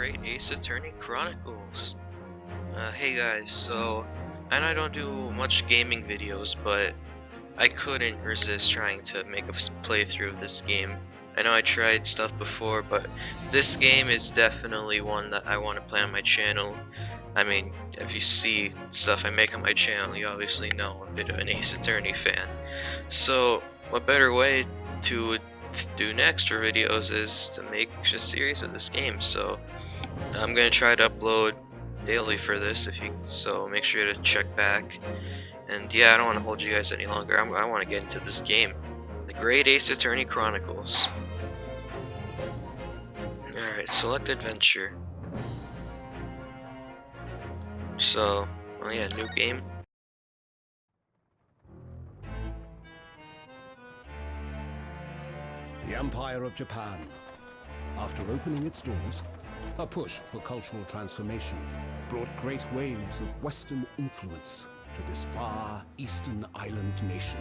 great Ace Attorney Chronicles. Hey guys, so I don't do much gaming videos, but I couldn't resist trying to make a playthrough of this game. I know I tried stuff before, but this game is definitely one that I want to play on my channel. I mean, if you see stuff I make on my channel, you obviously know I'm a bit of an Ace Attorney fan. So, what better way to do next for videos is to make a series of this game. So, I'm gonna try to upload daily for this. So make sure to check back. And yeah, I don't want to hold you guys any longer. I want to get into this game, the Great Ace Attorney Chronicles. All right, select adventure. So, oh yeah, new game. The Empire of Japan. After opening its doors, a push for cultural transformation brought great waves of Western influence to this far eastern island nation.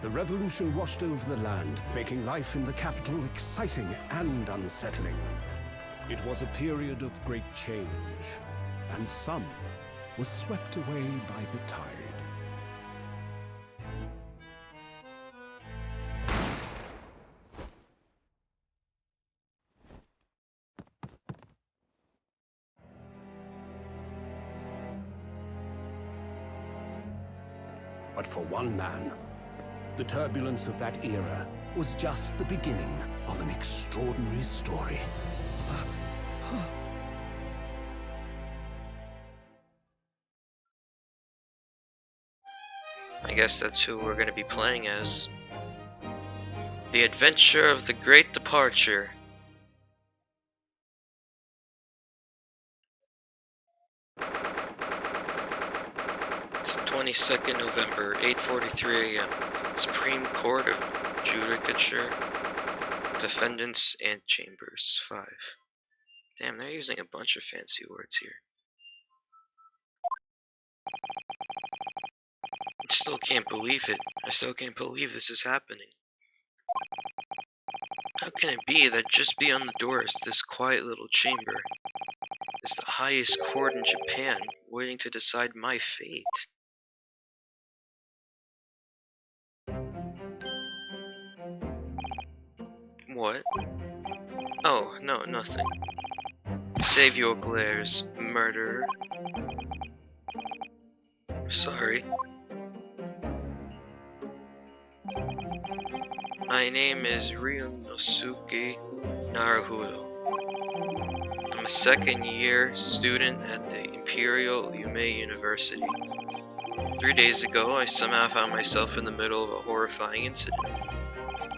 The revolution washed over the land, making life in the capital exciting and unsettling. It was a period of great change, and some was swept away by the tide. But for one man, the turbulence of that era was just the beginning of an extraordinary story. I guess that's who we're gonna be playing as. The Adventure of the Great Departure. It's 22nd November, 8:43 a.m. Supreme Court of Judicature, Defendants Antechambers 5. Damn, they're using a bunch of fancy words here. I still can't believe it. I still can't believe this is happening. How can it be that just beyond the doors to this quiet little chamber is the highest court in Japan, waiting to decide my fate? What? Oh, no, nothing. Save your glares, murderer. Sorry. My name is Ryunosuke Naruhodo. I'm a second-year student at the Imperial Yume University. 3 days ago, I somehow found myself in the middle of a horrifying incident.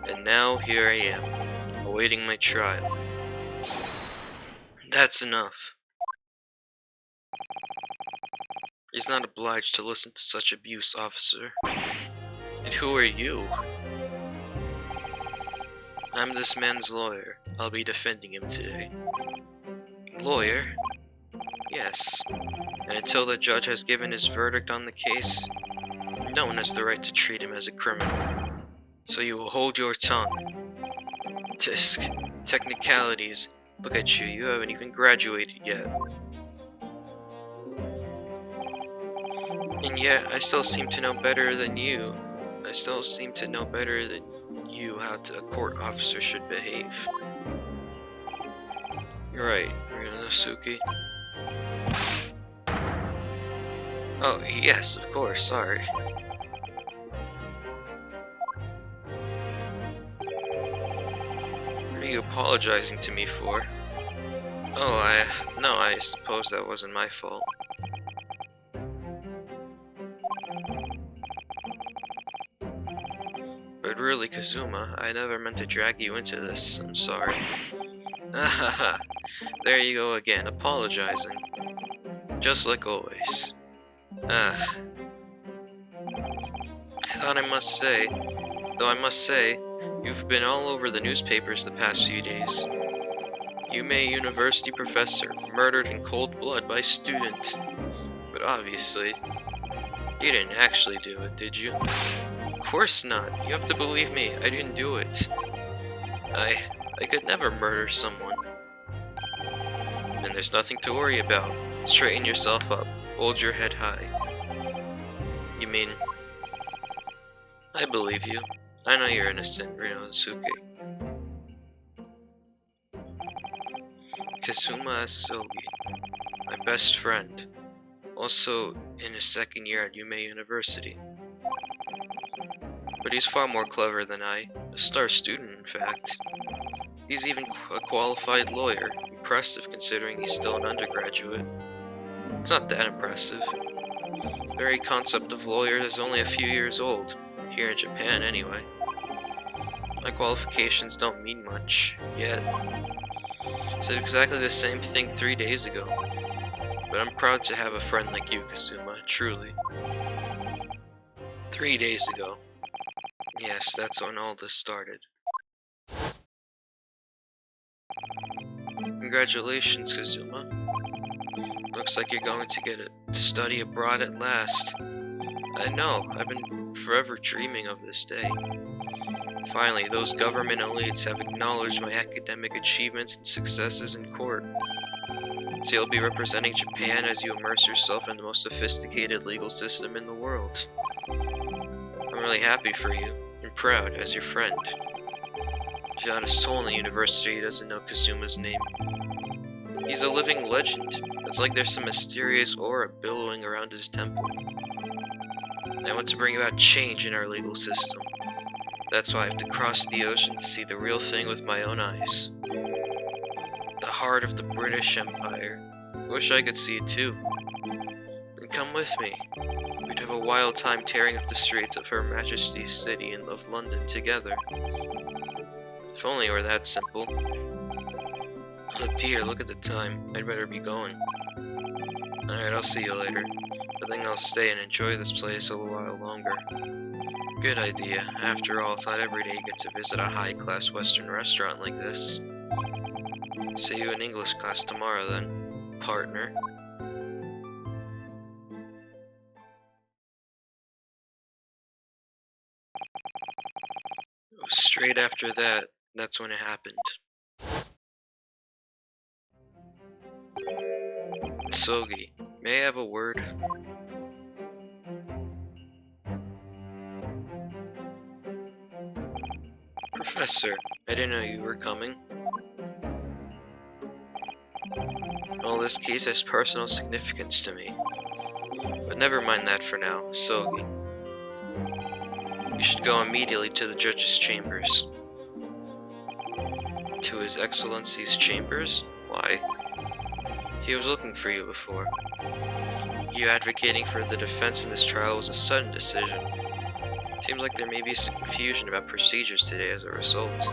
And now, here I am, awaiting my trial. That's enough. He's not obliged to listen to such abuse, officer. And who are you? I'm this man's lawyer. I'll be defending him today. Lawyer? Yes. And until the judge has given his verdict on the case, no one has the right to treat him as a criminal. So you will hold your tongue. Tisk. Technicalities. Look at you, you haven't even graduated yet. And yet, I still seem to know better than you. I still seem to know better than you how a court officer should behave. You're right, Ryunosuke. Oh, yes, of course, sorry. What are you apologizing to me for? Oh, no, I suppose that wasn't my fault. But really, Kazuma, I never meant to drag you into this. I'm sorry. Ahaha. There you go again, apologizing. Just like always. I must say, you've been all over the newspapers the past few days. Yume University professor murdered in cold blood by student. But obviously, you didn't actually do it, did you? Of course not. You have to believe me. I didn't do it. I I could never murder someone. And there's nothing to worry about. Straighten yourself up. Hold your head high. You mean... I believe you. I know you're innocent, Rinosuke. Kazuma Asogi, my best friend. Also in his second year at Yume University. But he's far more clever than I. A star student, in fact. He's even a qualified lawyer. Impressive considering he's still an undergraduate. It's not that impressive. The very concept of lawyer is only a few years old. Here in Japan, anyway. My qualifications don't mean much, yet. I said exactly the same thing 3 days ago. But I'm proud to have a friend like you, Kazuma, truly. 3 days ago. Yes, that's when all this started. Congratulations, Kazuma. Looks like you're going to get to study abroad at last. I know, I've been forever dreaming of this day. Finally, those government elites have acknowledged my academic achievements and successes in court. So you'll be representing Japan as you immerse yourself in the most sophisticated legal system in the world. I'm really happy for you, and proud as your friend. There's not a soul in the university who doesn't know Kazuma's name. He's a living legend. It's like there's some mysterious aura billowing around his temple. I want to bring about change in our legal system. That's why I have to cross the ocean to see the real thing with my own eyes. The heart of the British Empire. I wish I could see it too. Then come with me. We'd have a wild time tearing up the streets of Her Majesty's city of London together. If only it were that simple. Oh dear, look at the time. I'd better be going. Alright, I'll see you later. I think I'll stay and enjoy this place a little while longer. Good idea. After all, it's not every day you get to visit a high-class Western restaurant like this. See you in English class tomorrow then, partner. Straight after that, that's when it happened. Sogi, may I have a word? Professor, I didn't know you were coming. Well, this case has personal significance to me. But never mind that for now, Sogi. You should go immediately to the judge's chambers. To His Excellency's chambers? Why? He was looking for you before. You advocating for the defense in this trial was a sudden decision. Seems like there may be some confusion about procedures today as a result.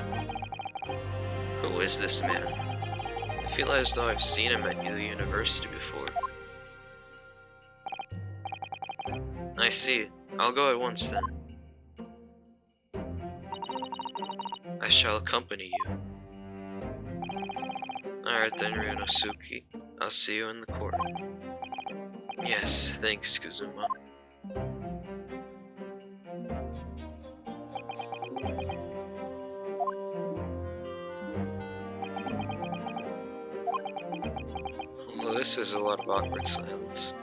Who is this man? I feel as though I've seen him at the university before. I see. I'll go at once then. I shall accompany you. Alright then, Ryunosuke. I'll see you in the court. Yes, thanks, Kazuma. Well, this is a lot of awkward silence.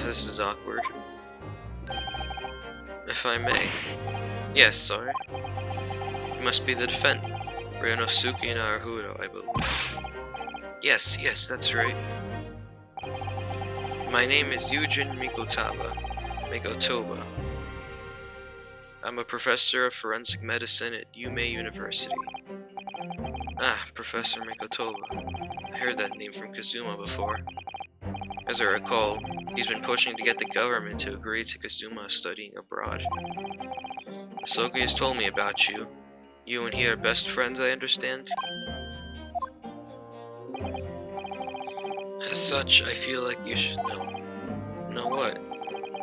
This is awkward. If I may. Yes, sorry. You must be the defendant. Ryunosuke Naruhodo, I believe. Yes, that's right. My name is Yujin Mikotoba. I'm a professor of forensic medicine at Yume University. Ah, Professor Mikotoba. I heard that name from Kazuma before. As I recall, he's been pushing to get the government to agree to Kazuma studying abroad. Sogi has told me about you. You and he are best friends, I understand? As such, I feel like you should know. Know what?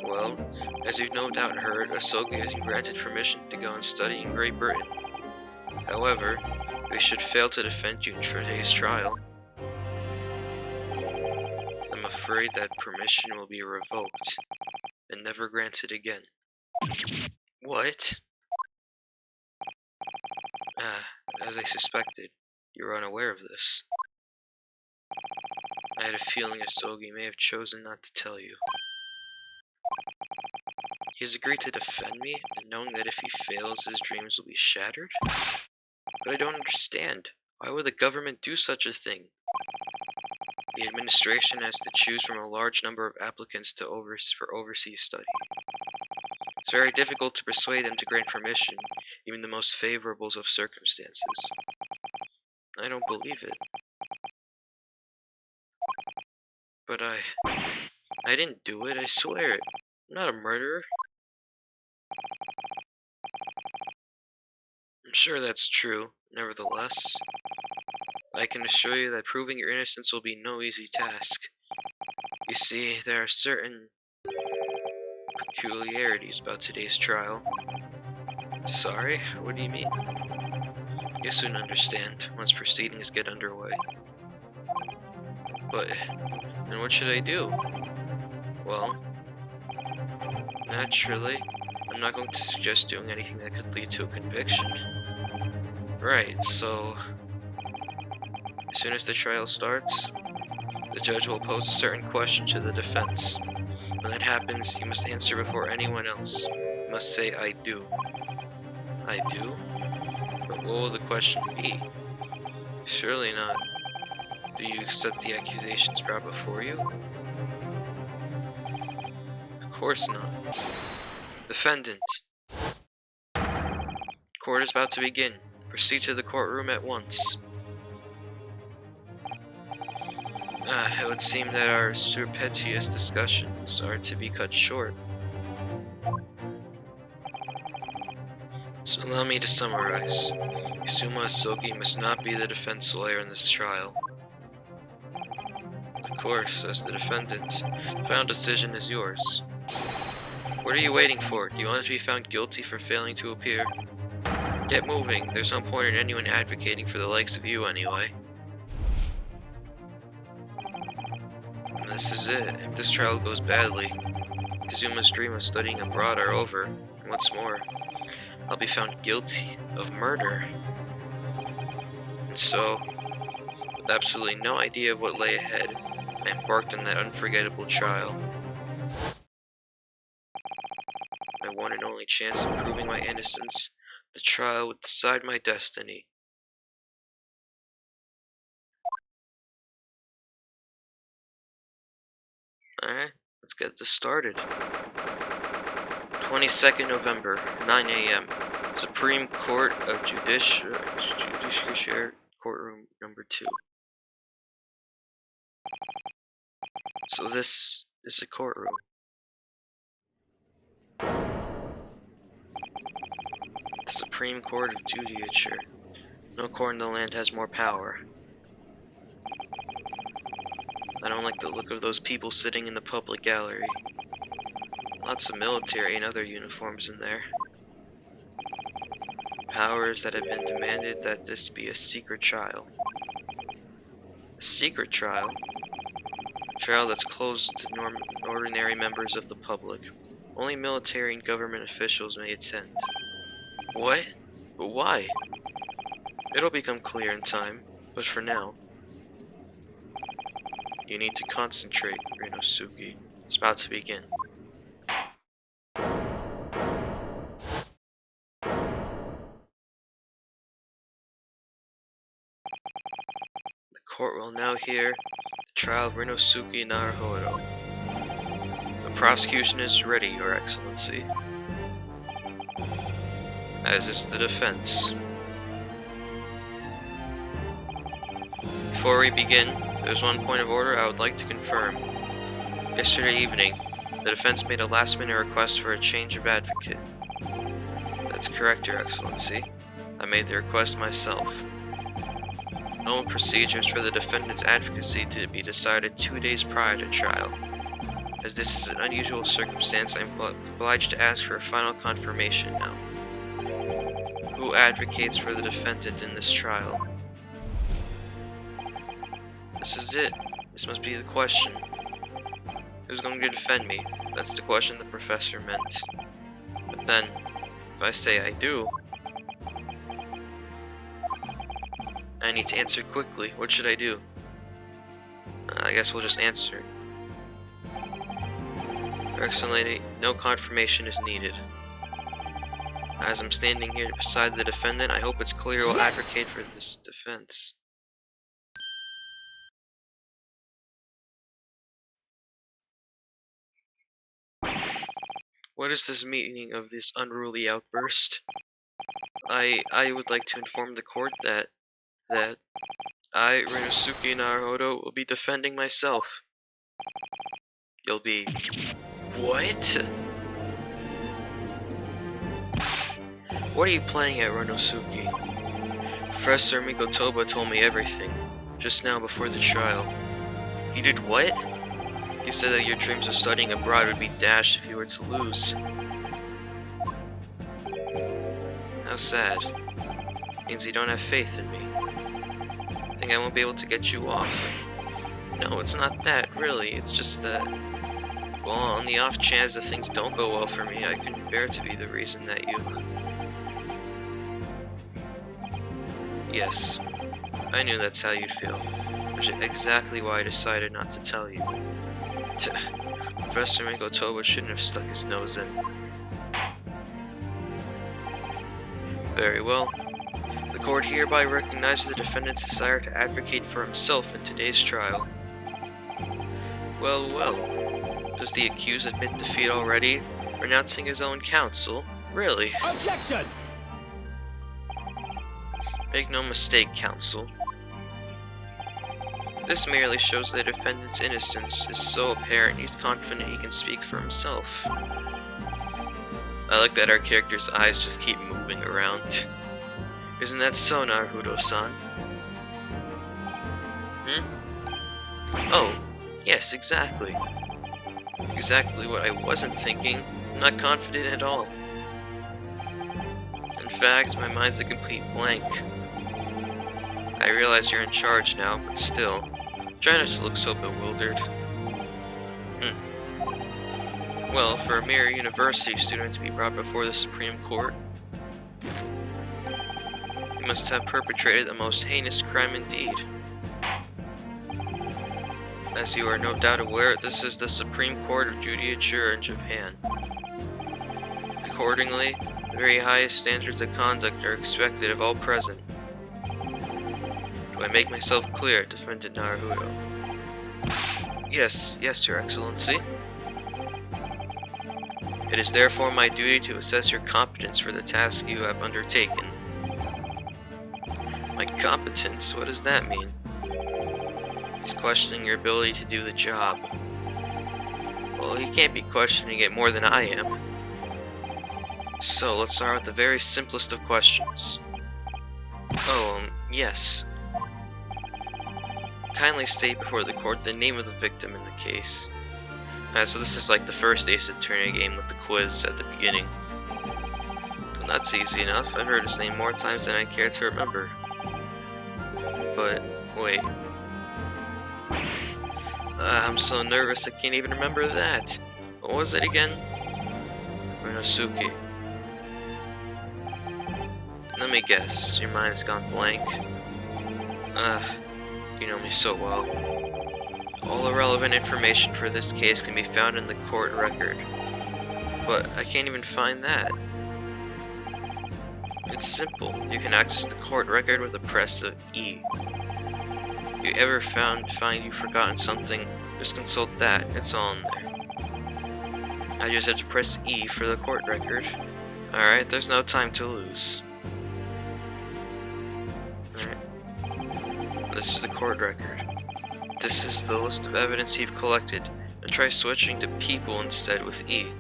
Well, as you've no doubt heard, Asogi has been granted permission to go and study in Great Britain. However, if we should fail to defend you in today's trial, I'm afraid that permission will be revoked and never granted again. What? As I suspected, you were unaware of this. I had a feeling Asogi may have chosen not to tell you. He has agreed to defend me, knowing that if he fails, his dreams will be shattered? But I don't understand. Why would the government do such a thing? The administration has to choose from a large number of applicants for overseas study. It's very difficult to persuade them to grant permission, even the most favorable of circumstances. I don't believe it. But I didn't do it, I swear it. I'm not a murderer. I'm sure that's true, nevertheless. I can assure you that proving your innocence will be no easy task. You see, there are certain peculiarities about today's trial. Sorry? What do you mean? You'll soon understand once proceedings get underway. But then what should I do? Well, naturally, I'm not going to suggest doing anything that could lead to a conviction. Right, so as soon as the trial starts, the judge will pose a certain question to the defense. When that happens, you must answer before anyone else. You must say, I do. I do? But what will the question be? Surely not. Do you accept the accusations brought before you? Of course not. Defendant. Court is about to begin. Proceed to the courtroom at once. It would seem that our surreptitious discussions are to be cut short. So allow me to summarize. Izuma Asogi must not be the defense lawyer in this trial. Of course, as the defendant, the final decision is yours. What are you waiting for? Do you want to be found guilty for failing to appear? Get moving. There's no point in anyone advocating for the likes of you anyway. And this is it. If this trial goes badly, Izuma's dream of studying abroad are over. And what's more, I'll be found guilty of murder. And so, with absolutely no idea of what lay ahead, I embarked on that unforgettable trial. My one and only chance of proving my innocence, the trial would decide my destiny. Alright, let's get this started. 22nd November, 9 a.m. Supreme Court of Judiciary, Courtroom number 2. So this is a courtroom. The Supreme Court of Judiciary. No court in the land has more power. I don't like the look of those people sitting in the public gallery. Lots of military and other uniforms in there. Powers that have been demanded that this be a secret trial. A secret trial? A trial that's closed to ordinary members of the public. Only military and government officials may attend. What? But why? It'll become clear in time, but for now, you need to concentrate, Rinosuke. It's about to begin. The court will now hear the trial of Rinosuke Naruhodo. The prosecution is ready, Your Excellency. As is the defense. Before we begin, there's one point of order I would like to confirm. Yesterday evening, the defense made a last-minute request for a change of advocate. That's correct, Your Excellency. I made the request myself. Normal procedures for the defendant's advocacy to be decided 2 days prior to trial. As this is an unusual circumstance, I am obliged to ask for a final confirmation now. Who advocates for the defendant in this trial? This is it. This must be the question. Who's going to defend me? That's the question the professor meant. But then, if I say I do, I need to answer quickly. What should I do? I guess we'll just answer. Excellent lady, no confirmation is needed. As I'm standing here beside the defendant, I hope it's clear we'll advocate for this defense. What is this meaning of this unruly outburst? I would like to inform the court that I, Rinosuke Naruhodo, will be defending myself. You'll be... What? What are you playing at, Rinosuke? Professor Mikotoba told me everything, just now before the trial. He did what? He said that your dreams of studying abroad would be dashed if you were to lose. How sad. Means you don't have faith in me. Think I won't be able to get you off. No, it's not that, really. It's just that... Well, on the off chance that things don't go well for me, I couldn't bear to be the reason that you... Yes, I knew that's how you'd feel, which is exactly why I decided not to tell you. Professor Mikotoba shouldn't have stuck his nose in. Very well. The court hereby recognizes the defendant's desire to advocate for himself in today's trial. Well, well. Does the accused admit defeat already, renouncing his own counsel? Really? Objection! Make no mistake, counsel. This merely shows the defendant's innocence is so apparent he's confident he can speak for himself. I like that our character's eyes just keep moving around. Isn't that so, Naruhodo-san? Oh, yes, exactly. Exactly what I wasn't thinking. I'm not confident at all. In fact, my mind's a complete blank. I realize you're in charge now, but still, try not to look so bewildered. Well, for a mere university student to be brought before the Supreme Court, you must have perpetrated the most heinous crime indeed. As you are no doubt aware, this is the Supreme Court of Judicature in Japan. Accordingly, the very highest standards of conduct are expected of all present. Do I make myself clear, Defendant Naruhodo? Yes, Your Excellency. It is therefore my duty to assess your competence for the task you have undertaken. My competence? What does that mean? He's questioning your ability to do the job. Well, he can't be questioning it more than I am. So, let's start with the very simplest of questions. Oh, yes. Kindly state before the court the name of the victim in the case. So this is like the first Ace Attorney game with the quiz at the beginning. Well, that's easy enough. I've heard his name more times than I care to remember. But, wait. I'm so nervous I can't even remember that. What was it again? Rinosuke. Let me guess, your mind's gone blank. You know me so well. All the relevant information for this case can be found in the court record. But I can't even find that. It's simple. You can access the court record with a press of E. If you ever find you've forgotten something, just consult that. It's all in there. I just have to press E for the court record. Alright, there's no time to lose. Alright. This is the court record. This is the list of evidence you've collected. Now try switching to people instead with E.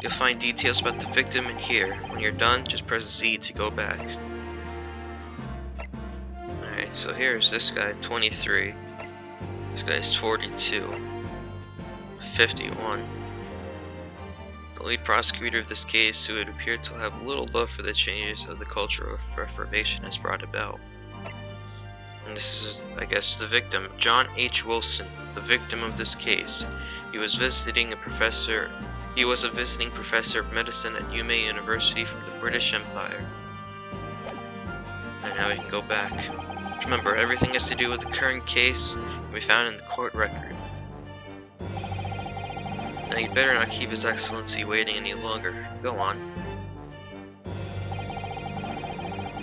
You'll find details about the victim in here. When you're done, just press Z to go back. Alright, so here's this guy, 23. This guy's 42. 51. The lead prosecutor of this case, who would appear to have little love for the changes of the culture of Reformation has brought about. And this is, I guess, the victim, John H. Wilson, the victim of this case. He was a visiting professor of medicine at Yume University from the British Empire. And now we can go back. Remember, everything has to do with the current case can be found in the court record. Now you better not keep His Excellency waiting any longer. Go on.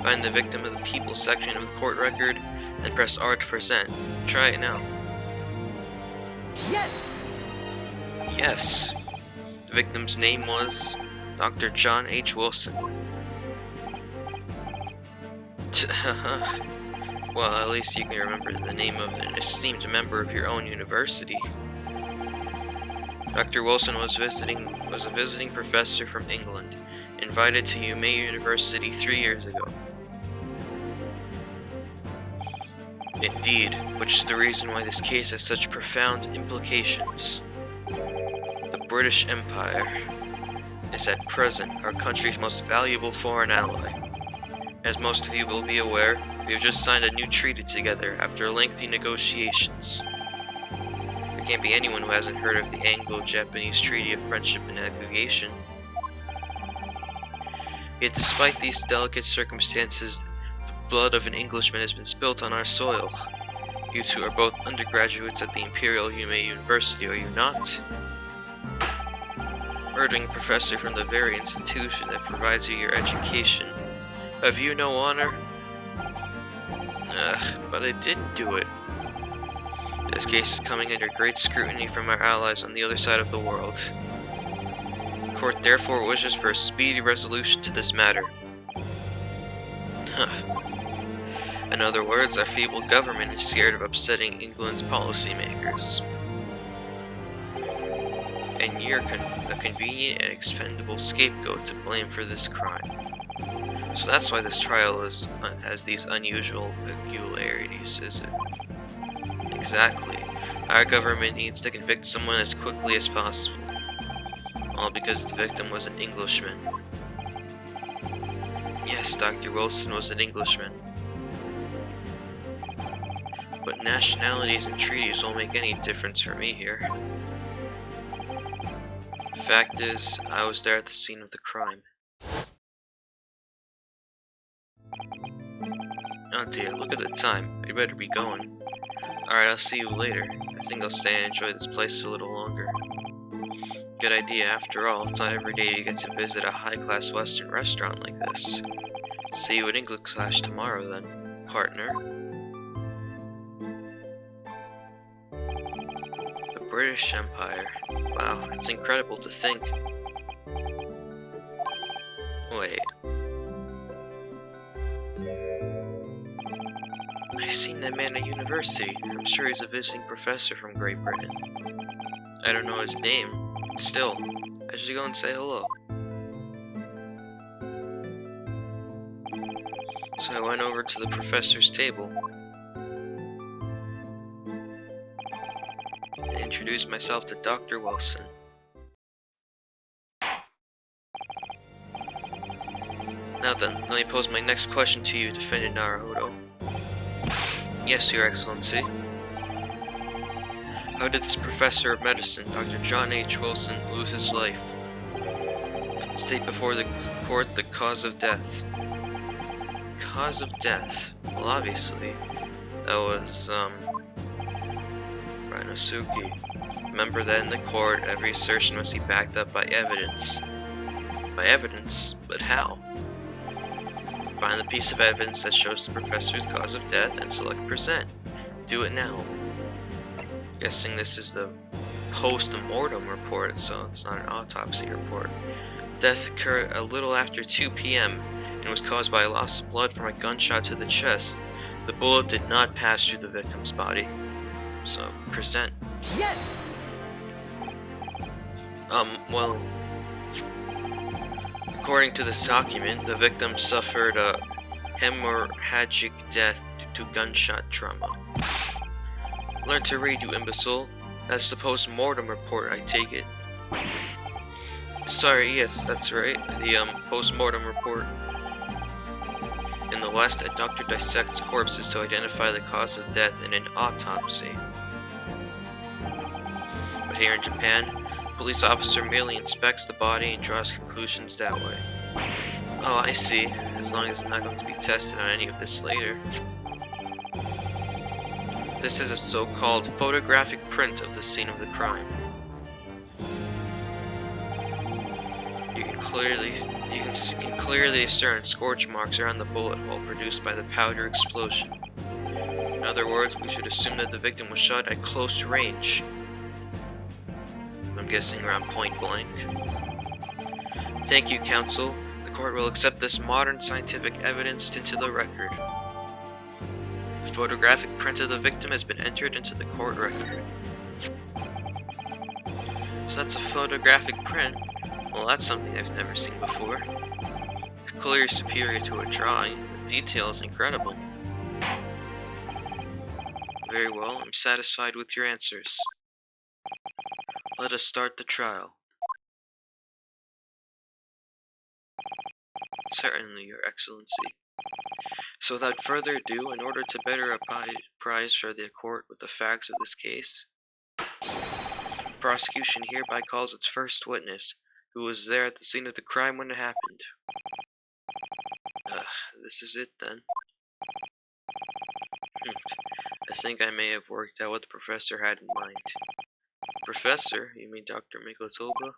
Find the victim of the people section of the court record and press R to present. Try it now. Yes! Yes. The victim's name was Dr. John H. Wilson. Well, at least you can remember the name of an esteemed member of your own university. Dr. Wilson was a visiting professor from England, invited to UMay University 3 years ago. Indeed, which is the reason why this case has such profound implications. The British Empire is at present our country's most valuable foreign ally. As most of you will be aware, we have just signed a new treaty together after lengthy negotiations. There can't be anyone who hasn't heard of the Anglo-Japanese Treaty of Friendship and Navigation. Yet despite these delicate circumstances, the blood of an Englishman has been spilt on our soil. You two are both undergraduates at the Imperial UMay University, are you not? Murdering a professor from the very institution that provides you your education. Have you no honor? But I didn't do it. This case is coming under great scrutiny from our allies on the other side of the world. The court therefore wishes for a speedy resolution to this matter. In other words, our feeble government is scared of upsetting England's policymakers. And you're a convenient and expendable scapegoat to blame for this crime. So that's why this trial has these unusual peculiarities, is it? Exactly. Our government needs to convict someone as quickly as possible. All because the victim was an Englishman. Yes, Dr. Wilson was an Englishman. But nationalities and treaties won't make any difference for me here. The fact is, I was there at the scene of the crime. Oh dear, look at the time. We better be going. Alright, I'll see you later. I think I'll stay and enjoy this place a little longer. Good idea, after all, it's not every day you get to visit a high-class Western restaurant like this. See you at English class tomorrow then, partner. The British Empire. Wow, it's incredible to think. Wait. I've seen that man at university. I'm sure he's a visiting professor from Great Britain. I don't know his name. Still, I should go and say hello. So I went over to the professor's table and introduced myself to Dr. Wilson. Now then, let me pose my next question to you, Defendant Naruhodo. Yes, Your Excellency. How did this professor of medicine, Dr. John H. Wilson, lose his life? State before the court the cause of death. Cause of death? Well, obviously, that was, Rinosuke. Remember that in the court, every assertion must be backed up by evidence. By evidence? But how? Find the piece of evidence that shows the professor's cause of death and select present. Do it now. Guessing this is the post-mortem report, so it's not an autopsy report. Death occurred a little after 2 p.m. and was caused by a loss of blood from a gunshot to the chest. The bullet did not pass through the victim's body. So, present. Yes! Well, according to this document, the victim suffered a hemorrhagic death due to gunshot trauma. Learn to read, you imbecile. That's the post-mortem report, I take it. Sorry, yes, that's right. The, post-mortem report. In the West, a doctor dissects corpses to identify the cause of death in an autopsy. But here in Japan, a police officer merely inspects the body and draws conclusions that way. Oh, I see. As long as I'm not going to be tested on any of this later. This is a so-called photographic print of the scene of the crime. You can clearly discern scorch marks around the bullet hole produced by the powder explosion. In other words, we should assume that the victim was shot at close range. I'm guessing around point blank. Thank you, counsel. The court will accept this modern scientific evidence into the record. The photographic print of the victim has been entered into the court record. So that's a photographic print. Well, that's something I've never seen before. It's clearly superior to a drawing. The detail is incredible. Very well, I'm satisfied with your answers. Let us start the trial. Certainly, Your Excellency. So without further ado, in order to better apprise for the court with the facts of this case, the prosecution hereby calls its first witness, who was there at the scene of the crime when it happened. This is it then. I think I may have worked out what the professor had in mind. Professor? You mean Dr. Mikotoba?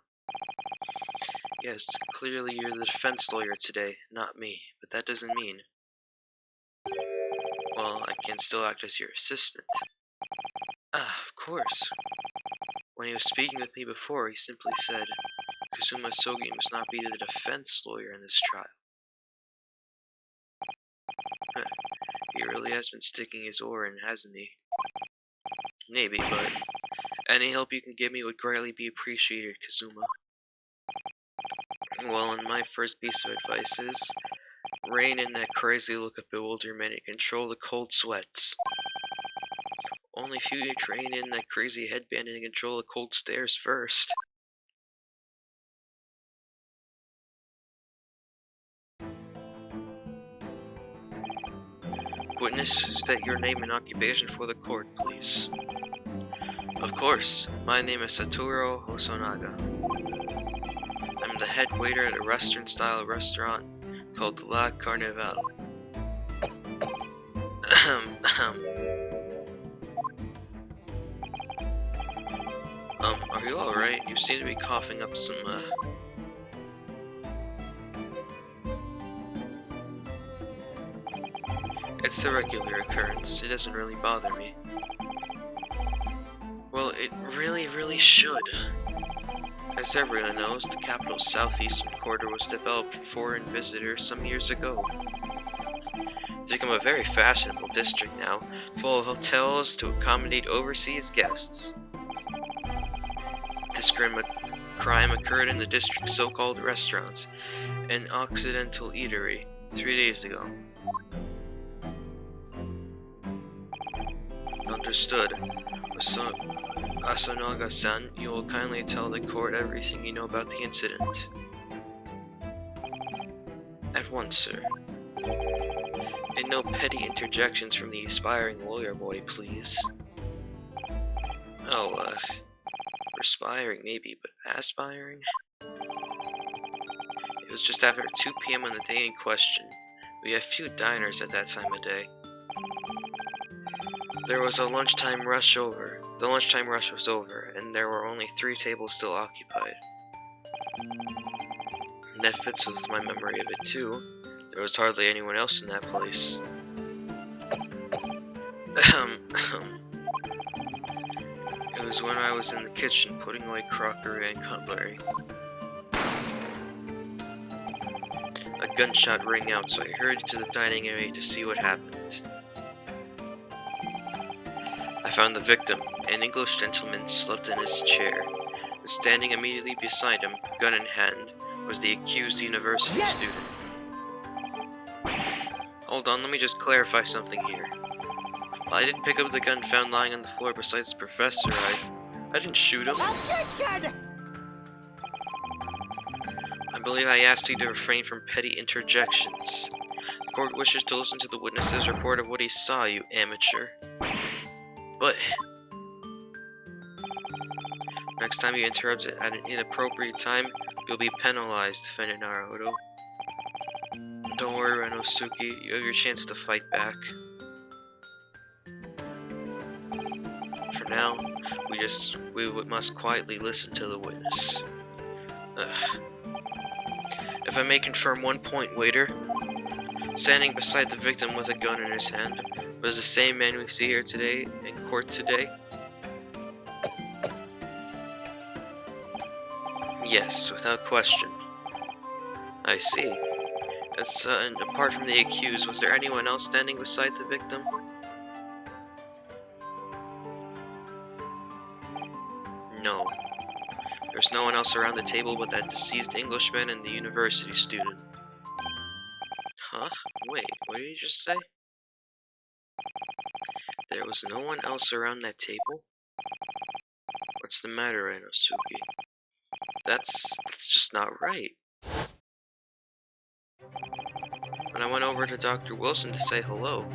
Yes, clearly you're the defense lawyer today, not me, but that doesn't mean... Well, I can still act as your assistant. Of course. When he was speaking with me before, he simply said, Kazuma Sogi must not be the defense lawyer in this trial. He really has been sticking his oar in, hasn't he? Maybe, but any help you can give me would greatly be appreciated, Kazuma. Well, and my first piece of advice is, rein in that crazy look of bewilderment and control the cold sweats. Only if you rein in that crazy headband and control the cold stares first. Witness, state your name and occupation for the court, please. Of course, my name is Satoru Hosonaga. I'm the head waiter at a Western-style restaurant called La Carnival. Are you alright? You seem to be coughing up some, It's a regular occurrence. It doesn't really bother me. Well, it really should. As everyone knows, the capital's southeastern quarter was developed for foreign visitors some years ago. It's become a very fashionable district now, full of hotels to accommodate overseas guests. This crime occurred in the district's so-called restaurants, an Occidental eatery, 3 days ago. Understood. Asanoga-san, you will kindly tell the court everything you know about the incident. At once, sir. And no petty interjections from the aspiring lawyer boy, please. Oh, perspiring maybe, but aspiring? It was just after 2 p.m. on the day in question. We had few diners at that time of day. There was a lunchtime rush over. The lunchtime rush was over, and there were only 3 tables still occupied. And that fits with my memory of it too. There was hardly anyone else in that place. It was when I was in the kitchen putting away crockery and cutlery. A gunshot rang out, so I hurried to the dining area to see what happened. I found the victim, an English gentleman, slept in his chair, and standing immediately beside him, gun in hand, was the accused university student. Hold on, let me just clarify something here. While I didn't pick up the gun found lying on the floor beside the professor, I didn't shoot him. Attention! I believe I asked you to refrain from petty interjections. The court wishes to listen to the witness's report of what he saw, you amateur. But next time you interrupt at an inappropriate time, you'll be penalized, defendant Naruto. Don't worry, Renosuke. You have your chance to fight back. For now, we must quietly listen to the witness. Ugh. If I may confirm one point, waiter. Standing beside the victim with a gun in his hand was the same man we see here today, in court today? Yes, without question. I see. And apart from the accused, was there anyone else standing beside the victim? No. There's no one else around the table but that deceased Englishman and the university student. Huh? Wait, what did you just say? There was no one else around that table? What's the matter, Renosuke? That's just not right. When I went over to Dr. Wilson to say hello,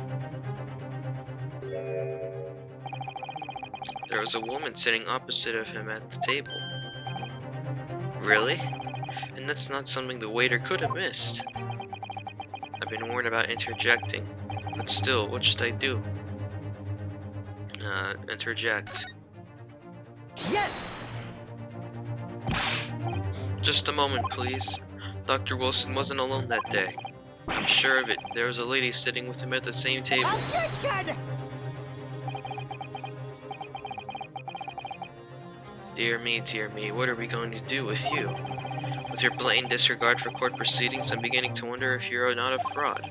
there was a woman sitting opposite of him at the table. Really? And that's not something the waiter could have missed. I've been warned about interjecting, but still, what should I do? Interject. Yes! Just a moment, please. Dr. Wilson wasn't alone that day. I'm sure of it. There was a lady sitting with him at the same table. Objection! Dear me, what are we going to do with you? With your blatant disregard for court proceedings, I'm beginning to wonder if you're not a fraud.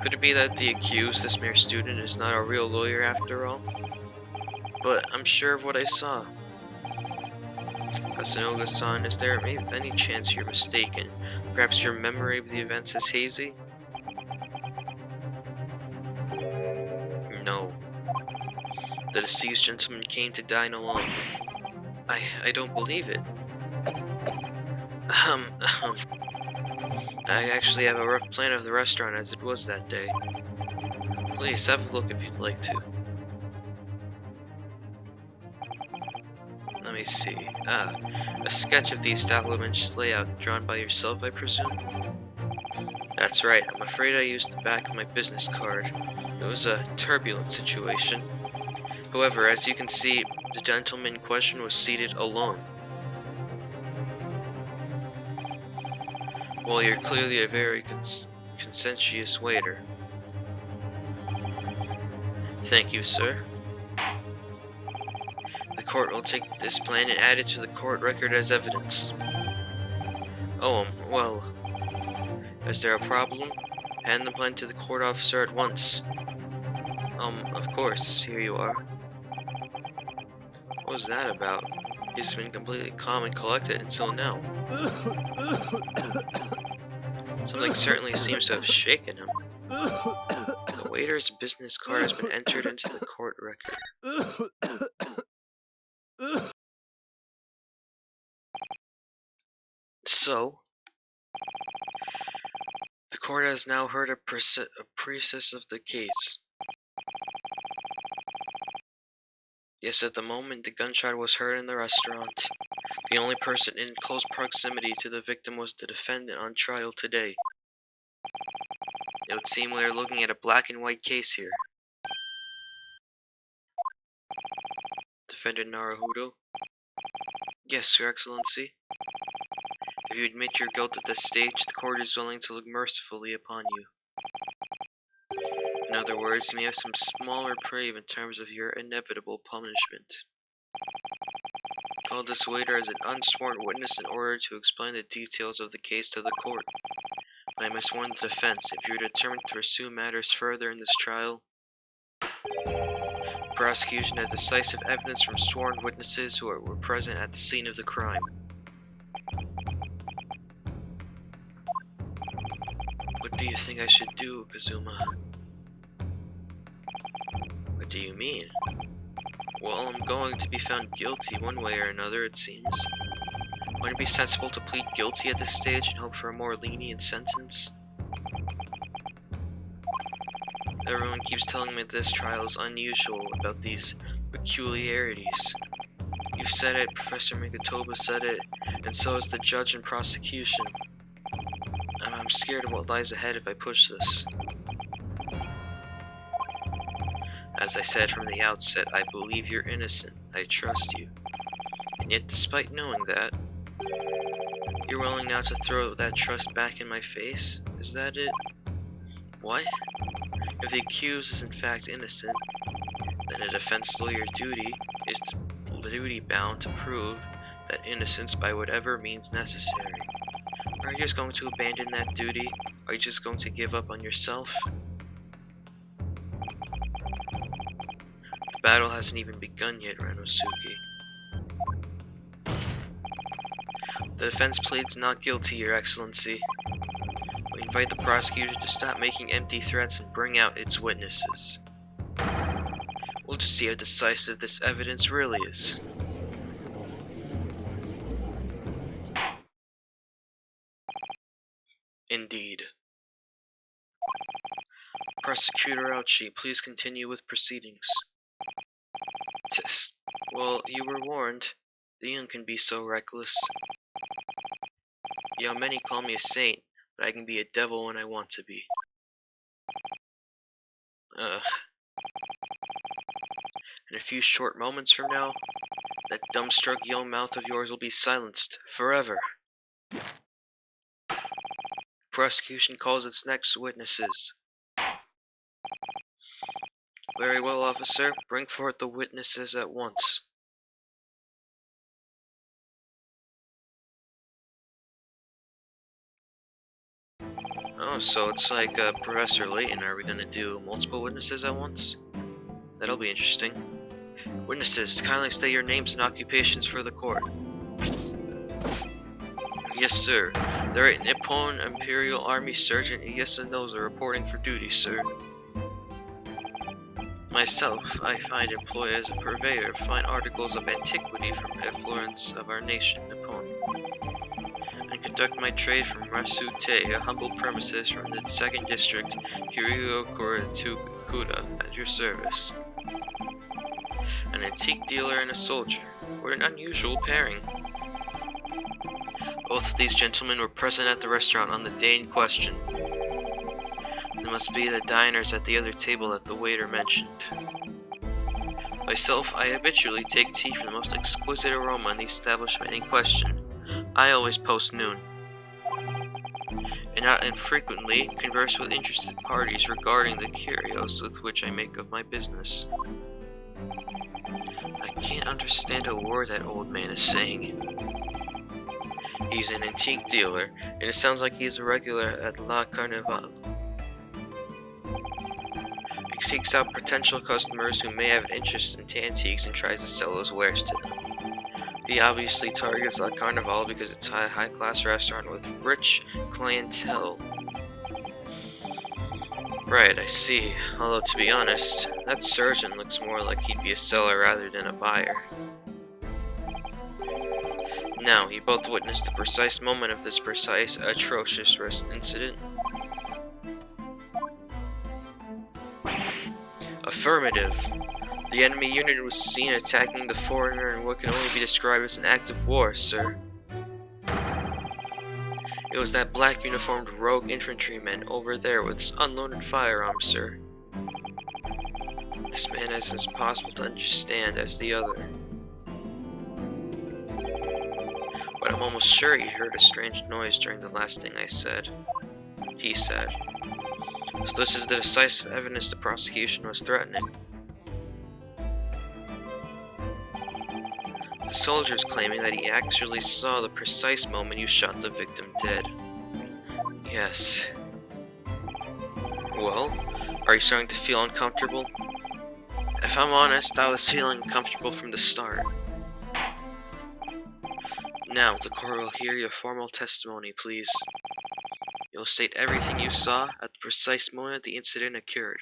Could it be that the accused, this mere student, is not a real lawyer after all? But I'm sure of what I saw. Kasanoga-san, is there any chance you're mistaken? Perhaps your memory of the events is hazy? No. The deceased gentleman came to dine alone. I don't believe it. I actually have a rough plan of the restaurant as it was that day. Please, have a look if you'd like to. Let me see. A sketch of the establishment's layout drawn by yourself, I presume? That's right, I'm afraid I used the back of my business card. It was a turbulent situation. However, as you can see, the gentleman in question was seated alone. Well, you're clearly a very conscientious waiter. Thank you, sir. The court will take this plan and add it to the court record as evidence. Oh, well, is there a problem? Hand the plan to the court officer at once. Of course, here you are. What was that about? He's been completely calm and collected until now. Something certainly seems to have shaken him. The waiter's business card has been entered into the court record. So, the court has now heard a process of the case. Yes, at the moment the gunshot was heard in the restaurant. The only person in close proximity to the victim was the defendant on trial today. It would seem we are looking at a black and white case here. Defendant Naruhodo? Yes, Your Excellency. If you admit your guilt at this stage, the court is willing to look mercifully upon you. In other words, you may have some small reprieve in terms of your inevitable punishment. Call this waiter as an unsworn witness in order to explain the details of the case to the court. But I must warn the defense, if you are determined to pursue matters further in this trial, the prosecution has decisive evidence from sworn witnesses who were present at the scene of the crime. What do you think I should do, Kazuma? What do you mean? Well, I'm going to be found guilty one way or another, it seems. Wouldn't it be sensible to plead guilty at this stage and hope for a more lenient sentence? Everyone keeps telling me this trial is unusual about these peculiarities. You've said it, Professor Mikotoba said it, and so has the judge and prosecution. I'm scared of what lies ahead if I push this. As I said from the outset, I believe you're innocent. I trust you. And yet, despite knowing that, you're willing now to throw that trust back in my face? Is that it? What? If the accused is in fact innocent, then a defense lawyer is duty bound to prove that innocence by whatever means necessary. Are you just going to abandon that duty? Are you just going to give up on yourself? The battle hasn't even begun yet, Renosuke. The defense pleads not guilty, Your Excellency. We invite the prosecutor to stop making empty threats and bring out its witnesses. We'll just see how decisive this evidence really is. Indeed. Prosecutor Ouchi, please continue with proceedings. Tess. Well, you were warned. The young can be so reckless. You know, many call me a saint, but I can be a devil when I want to be. Ugh. In a few short moments from now, that dumbstruck young mouth of yours will be silenced forever. Prosecution calls its next witnesses. Very well, officer. Bring forth the witnesses at once. Oh, so it's like Professor Layton. Are we gonna do multiple witnesses at once? That'll be interesting. Witnesses, kindly state your names and occupations for the court. Yes, sir. The Right Nippon Imperial Army Sergeant Iyasa Noza reporting for duty, sir. Myself, I find employed as a purveyor of fine articles of antiquity from the affluence of our nation, Nippon, and conduct my trade from Rasute, a humble premises from the 2nd District, Kiryu to Kuda, at your service. An antique dealer and a soldier. What an unusual pairing. Both of these gentlemen were present at the restaurant on the day in question. They must be the diners at the other table that the waiter mentioned. Myself, I habitually take tea from the most exquisite aroma in the establishment in question. I always post noon. And not infrequently converse with interested parties regarding the curios with which I make of my business. I can't understand a word that old man is saying. He's an antique dealer, and it sounds like he's a regular at La Carnival. He seeks out potential customers who may have an interest in antiques and tries to sell those wares to them. He obviously targets La Carnival because it's a high-class restaurant with rich clientele. Right, I see. Although, to be honest, that surgeon looks more like he'd be a seller rather than a buyer. Now, you both witnessed the precise moment of this precise, atrocious incident. Affirmative. The enemy unit was seen attacking the foreigner in what can only be described as an act of war, sir. It was that black uniformed rogue infantryman over there with his unloaded firearms, sir. This man is as possible to understand as the other. But I'm almost sure he heard a strange noise during the last thing I said. He said. So this is the decisive evidence the prosecution was threatening. The soldier's claiming that he actually saw the precise moment you shot the victim dead. Yes. Well, are you starting to feel uncomfortable? If I'm honest, I was feeling uncomfortable from the start. Now, the court will hear your formal testimony, please. You'll state everything you saw at the precise moment the incident occurred.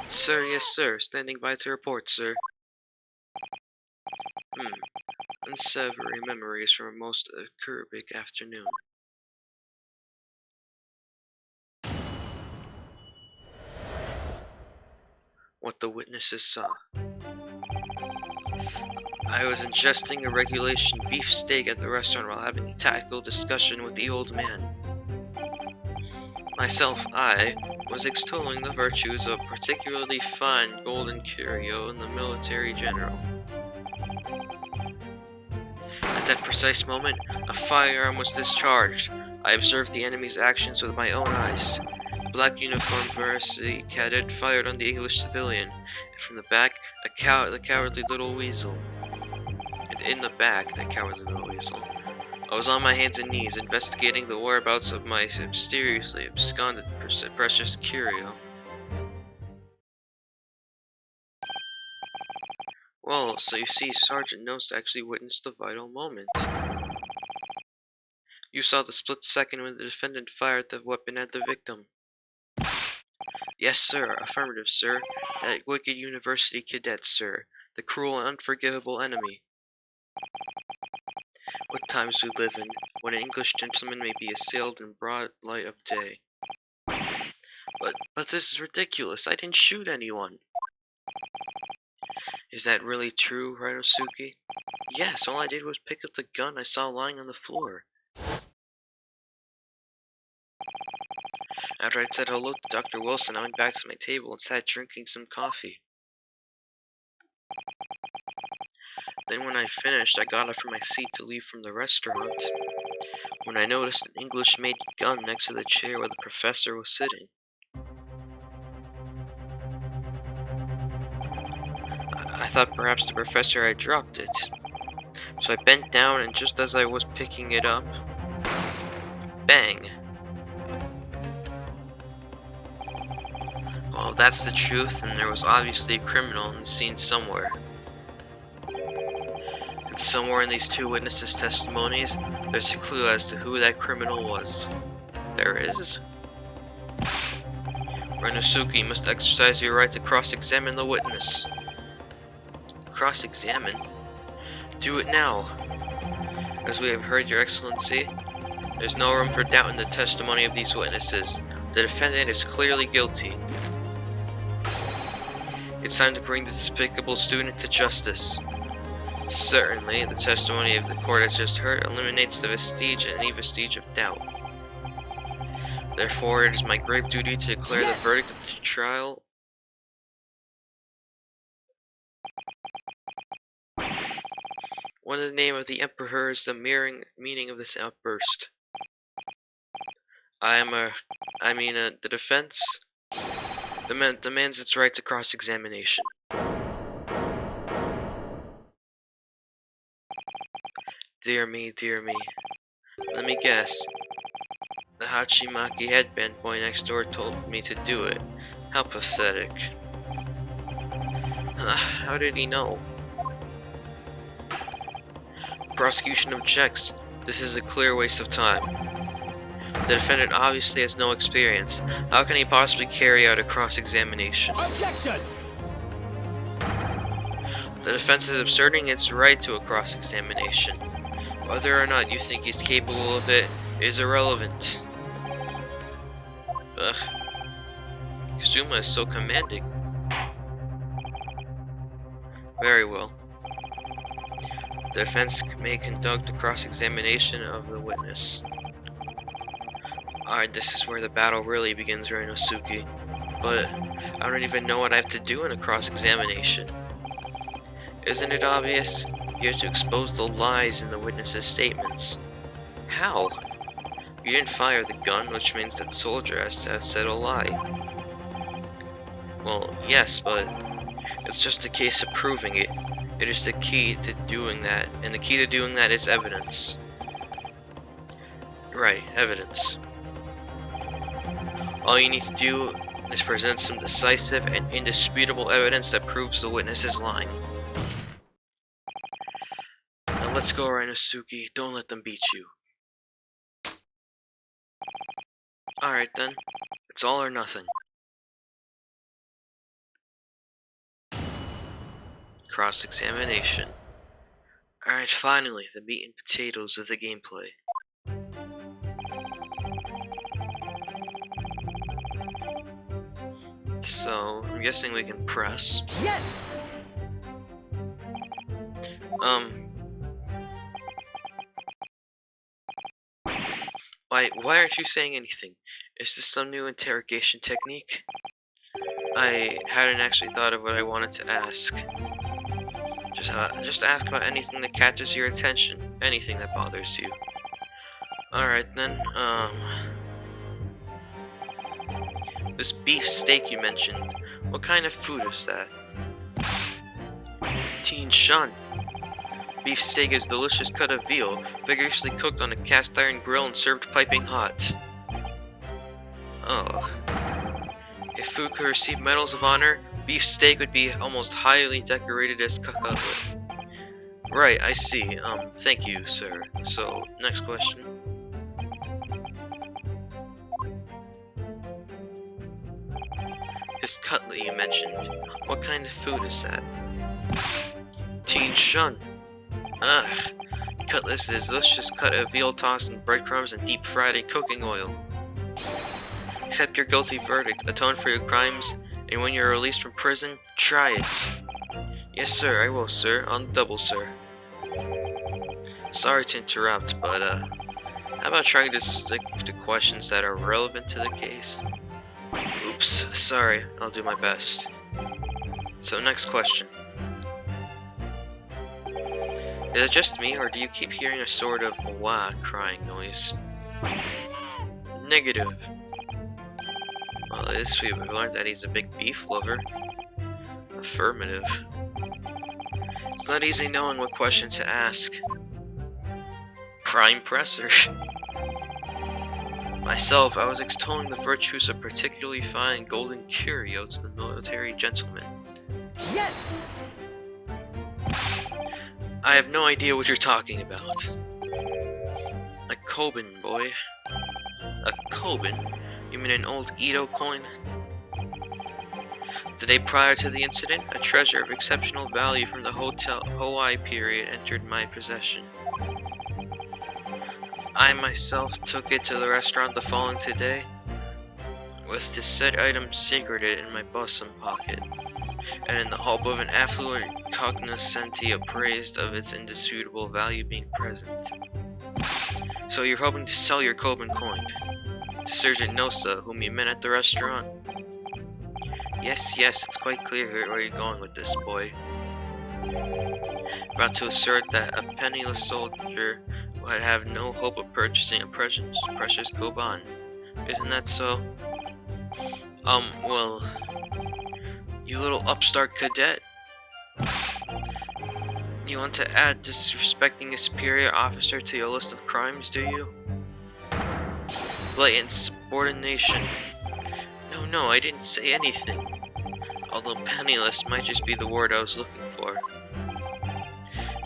Sir, yes sir, standing by to report, sir. Unsavory memories from a most acerbic afternoon. What the witnesses saw. I was ingesting a regulation beef steak at the restaurant while having a tactical discussion with the old man. Myself, I was extolling the virtues of a particularly fine golden curio in the military general. At that precise moment, a firearm was discharged. I observed the enemy's actions with my own eyes. A black uniformed varsity cadet fired on the English civilian, and from the back, the cowardly little weasel. And in the back, the cowardly little weasel. I was on my hands and knees, investigating the whereabouts of my mysteriously absconded precious curio. Well, so you see, Sergeant Nose actually witnessed the vital moment. You saw the split second when the defendant fired the weapon at the victim. Yes, sir. Affirmative, sir. That wicked university cadet, sir. The cruel and unforgivable enemy. What times we live in, when an English gentleman may be assailed in broad light of day. But this is ridiculous. I didn't shoot anyone. Is that really true, Rinosuke? Yes, all I did was pick up the gun I saw lying on the floor. After I'd said hello to Dr. Wilson, I went back to my table and sat drinking some coffee. Then when I finished, I got up from my seat to leave from the restaurant, when I noticed an English-made gun next to the chair where the professor was sitting. I thought perhaps the professor had dropped it. So I bent down, and just as I was picking it up, bang! Well, if that's the truth, then there was obviously a criminal in the scene somewhere. And somewhere in these two witnesses' testimonies, there's a clue as to who that criminal was. There is. Rinosuke must exercise your right to cross-examine the witness. Cross-examine? Do it now. As we have heard, Your Excellency, there's no room for doubt in the testimony of these witnesses. The defendant is clearly guilty. It's time to bring the despicable student to justice. Certainly, the testimony of the court has just heard eliminates the vestige and any vestige of doubt. Therefore, it is my grave duty to declare the verdict of the trial. What in the name of the Emperor is the meaning of this outburst? The defense demands its right to cross-examination. Dear me, dear me. Let me guess. The Hachimaki headband boy next door told me to do it. How pathetic. How did he know? Prosecution objects. This is a clear waste of time. The defendant obviously has no experience. How can he possibly carry out a cross-examination? Objection! The defense is asserting its right to a cross-examination. Whether or not you think he's capable of it is irrelevant. Ugh. Kazuma is so commanding. Very well. The defense may conduct a cross-examination of the witness. Alright, this is where the battle really begins, Rinosuke. But I don't even know what I have to do in a cross-examination. Isn't it obvious? You have to expose the lies in the witness's statements. How? You didn't fire the gun, which means that soldier has to have said a lie. Well, yes, but it's just a case of proving it. It is the key to doing that, and the key to doing that is evidence. Right, evidence. All you need to do is present some decisive and indisputable evidence that proves the witness is lying. Now let's go, Rinosuke. Don't let them beat you. Alright then. It's all or nothing. Cross-examination. Alright, finally, the meat and potatoes of the gameplay. So, I'm guessing we can press. Yes! Um, why aren't you saying anything? Is this some new interrogation technique? I hadn't actually thought of what I wanted to ask. Just ask about anything that catches your attention, anything that bothers you. Alright then, this beef steak you mentioned, what kind of food is that? Teen Shun. Beef steak is a delicious cut of veal, vigorously cooked on a cast iron grill and served piping hot. Oh. If food could receive medals of honor, beef steak would be almost highly decorated as cutlet. Right, I see. Thank you, sir. So, next question. This cutlet you mentioned, what kind of food is that? Teen Shun. Ugh. Cutlet is a delicious cut of veal tossed in breadcrumbs and deep fried in cooking oil. Accept your guilty verdict, atone for your crimes, and when you're released from prison, try it. Yes, sir, I will, sir. On the double, sir. Sorry to interrupt, but, how about trying to stick to questions that are relevant to the case? Oops, sorry. I'll do my best. So, next question. Is it just me, or do you keep hearing a sort of wah crying noise? Negative. Well, it is sweet. We've learned that he's a big beef lover. Affirmative. It's not easy knowing what question to ask. Prime presser. Myself, I was extolling the virtues of particularly fine golden curio to the military gentleman. Yes! I have no idea what you're talking about. A Koban, boy. A Koban? You mean an old Edo coin? The day prior to the incident, a treasure of exceptional value from the Hawaii period entered my possession. I myself took it to the restaurant the following day, with the said item secreted in my bosom pocket, and in the hope of an affluent cognoscenti appraised of its indisputable value being present. So you're hoping to sell your Koban coin to Sergeant Nosa, whom you met at the restaurant? Yes, it's quite clear where you're going with this, boy. About to assert that a penniless soldier would have no hope of purchasing a precious Koban. Isn't that so? Well, you little upstart cadet. You want to add disrespecting a superior officer to your list of crimes, do you? Blatant subordination. No, I didn't say anything. Although penniless might just be the word I was looking for.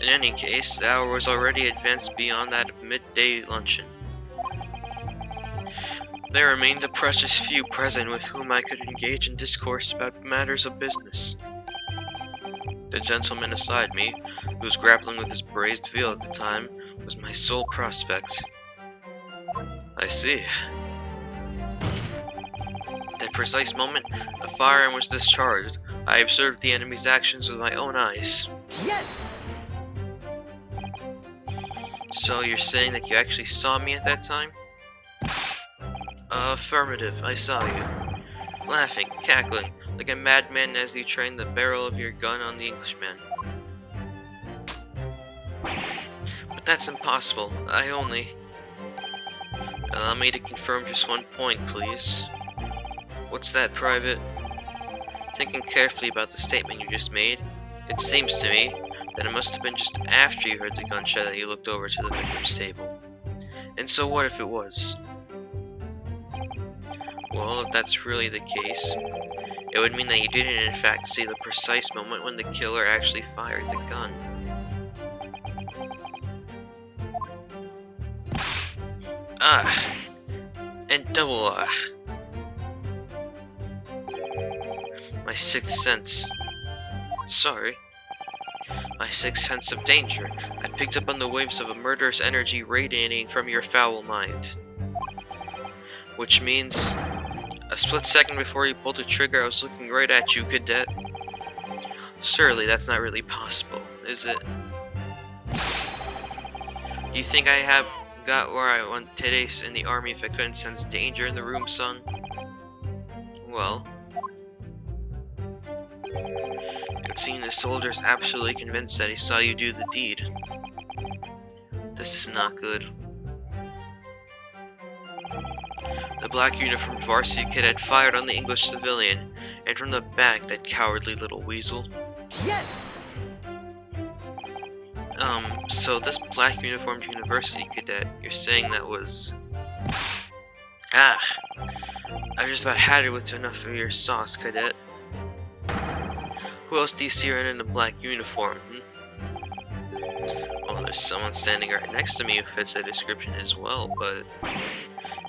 In any case, the hour was already advanced beyond that of midday luncheon. There remained a precious few present with whom I could engage in discourse about matters of business. The gentleman beside me, who was grappling with his braised veal at the time, was my sole prospect. I see. At that precise moment, a firearm was discharged. I observed the enemy's actions with my own eyes. Yes! So you're saying that you actually saw me at that time? Affirmative, I saw you. Laughing, cackling, like a madman as you trained the barrel of your gun on the Englishman. But that's impossible. I only... Allow me to confirm just one point, please. What's that, Private? Thinking carefully about the statement you just made, it seems to me that it must have been just after you heard the gunshot that you looked over to the victim's table. And so what if it was? Well, if that's really the case, it would mean that you didn't in fact see the precise moment when the killer actually fired the gun. Ah, and double ah. My sixth sense. Sorry. My sixth sense of danger. I picked up on the waves of a murderous energy radiating from your foul mind. Which means, a split second before you pulled the trigger, I was looking right at you, cadet. Surely that's not really possible, is it? You think I have got where I want today in the army if I couldn't sense danger in the room, son? Well, it seems the soldier's absolutely convinced that he saw you do the deed. This is not good. The black uniformed varsity cadet fired on the English civilian, and from the back, that cowardly little weasel. Yes! So this black uniformed university cadet, you're saying that was... Ah! I just about had it with enough of your sauce, cadet. Who else do you see right in a black uniform, Well, there's someone standing right next to me who fits that description as well, but...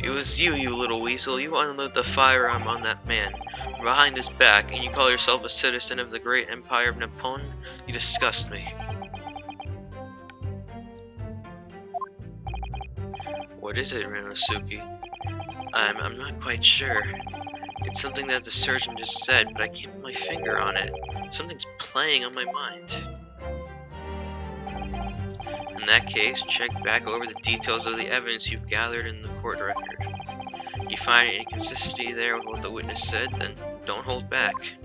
It was you, you little weasel. You unloaded the firearm on that man, behind his back, and you call yourself a citizen of the great empire of Nippon? You disgust me. What is it, Renosuke? I'm not quite sure. It's something that the surgeon just said, but I can't put my finger on it. Something's playing on my mind. In that case, check back over the details of the evidence you've gathered in the court record. You find any inconsistency there with what the witness said, then don't hold back.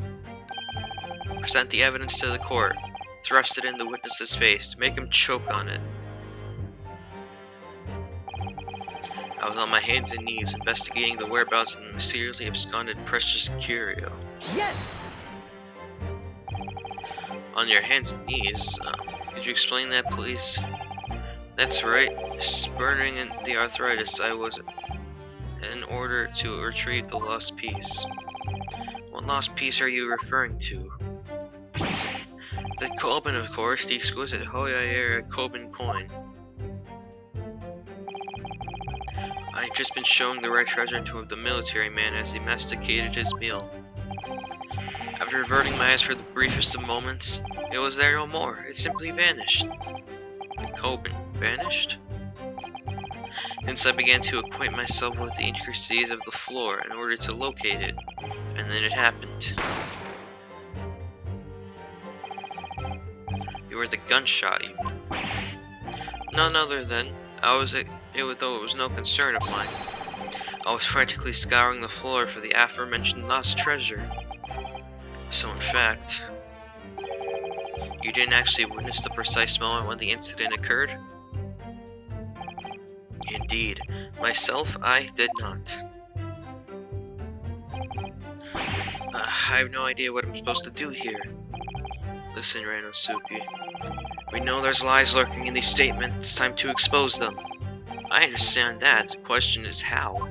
Present the evidence to the court. Thrust it in the witness's face. Make him choke on it. I was on my hands and knees investigating the whereabouts of the mysteriously absconded precious curio. Yes! On your hands and knees? Could you explain that, please? That's right. Spurning in the arthritis, I was in order to retrieve the lost piece. What lost piece are you referring to? The Kobin, of course, the exquisite Hoya-era Kobin coin. I'd just been showing the right treasure to the military man as he masticated his meal. After averting my eyes for the briefest of moments, it was there no more. It simply vanished. The Kobin vanished? Hence I began to acquaint myself with the intricacies of the floor in order to locate it, and then it happened. You heard the gunshot, you mean? None other than, though it was no concern of mine. I was frantically scouring the floor for the aforementioned lost treasure. So in fact, you didn't actually witness the precise moment when the incident occurred? Indeed. Myself, I did not. I have no idea what I'm supposed to do here. Listen, Renosuke. We know there's lies lurking in these statements. It's time to expose them. I understand that. The question is how.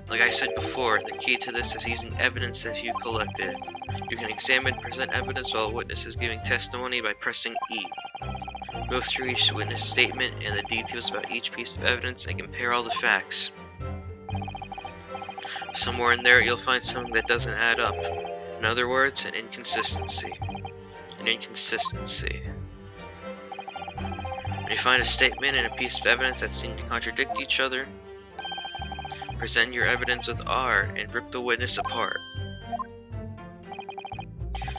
Like I said before, the key to this is using evidence that you collected. You can examine and present evidence while a witness is giving testimony by pressing E. Go through each witness statement and the details about each piece of evidence and compare all the facts. Somewhere in there you'll find something that doesn't add up. In other words, an inconsistency. An inconsistency. When you find a statement and a piece of evidence that seem to contradict each other, present your evidence with R and rip the witness apart.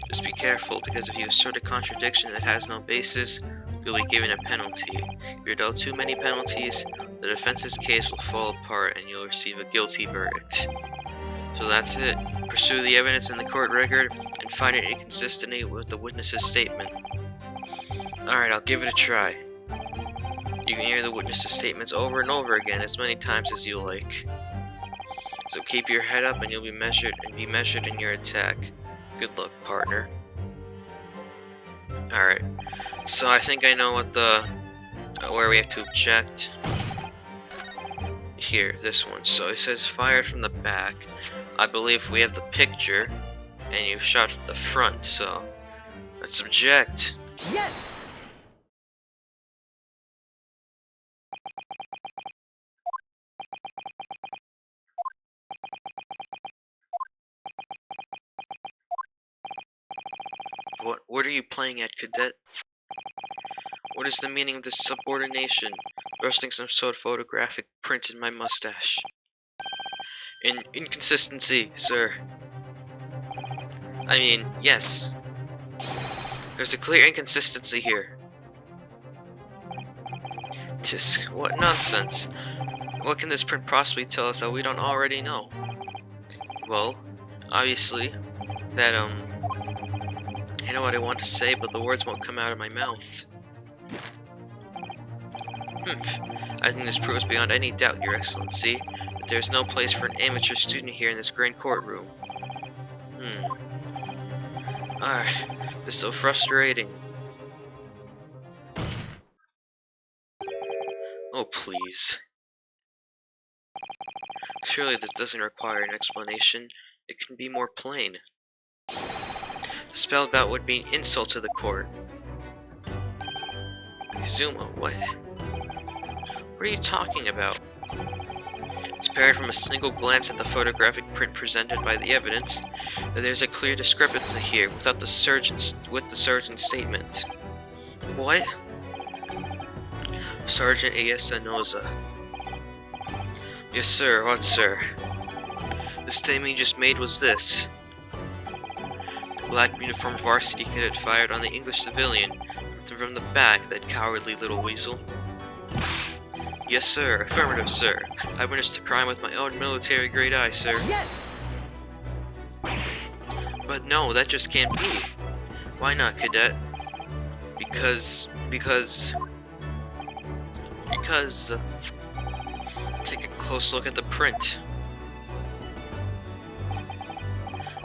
Just be careful, because if you assert a contradiction that has no basis, you'll be given a penalty. If you're dealt too many penalties, the defense's case will fall apart and you'll receive a guilty verdict. So that's it. Pursue the evidence in the court record and find an inconsistency with the witness's statement. Alright, I'll give it a try. You can hear the witness's statements over and over again as many times as you like. So keep your head up and you'll be measured in your attack. Good luck, partner. Alright. So I think I know what where we have to object. Here, this one. So it says fired from the back. I believe we have the picture, and you shot from the front, so let's object. Yes! What are you playing at, cadet? What is the meaning of this subordination? Thrusting some sort of photographic print in my mustache. Inconsistency, sir. I mean, yes. There's a clear inconsistency here. Tisk, what nonsense. What can this print possibly tell us that we don't already know? Well, obviously, that, I know what I want to say, but the words won't come out of my mouth. I think this proves beyond any doubt, Your Excellency, that there is no place for an amateur student here in this grand courtroom. This is so frustrating. Oh, please. Surely this doesn't require an explanation. It can be more plain. The spellbout would be an insult to the court. Izuma, what? What are you talking about? It's apparent from a single glance at the photographic print presented by the evidence that there's a clear discrepancy here with the surgeon's statement. What? Sergeant Ayesa Noza. Yes, sir. What, sir? The statement you just made was this. The black uniformed varsity cadet fired on the English civilian from the back, that cowardly little weasel. Yes, sir. Affirmative, sir. I witnessed the crime with my own military-grade eye, sir. Yes! But no, that just can't be. Why not, cadet? Because... Take a close look at the print.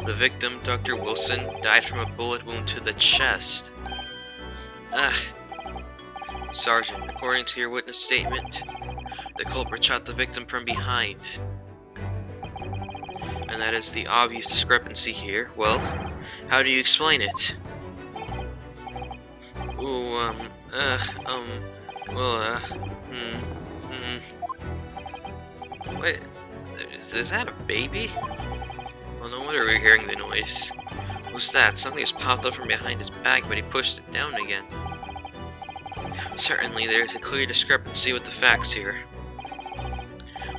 The victim, Dr. Wilson, died from a bullet wound to the chest. Sergeant, according to your witness statement, the culprit shot the victim from behind. And that is the obvious discrepancy here. Well, how do you explain it? Ooh, Wait, is that a baby? Well, no wonder we're hearing the noise. Who's that? Something just popped up from behind his back, but he pushed it down again. Certainly, there is a clear discrepancy with the facts here.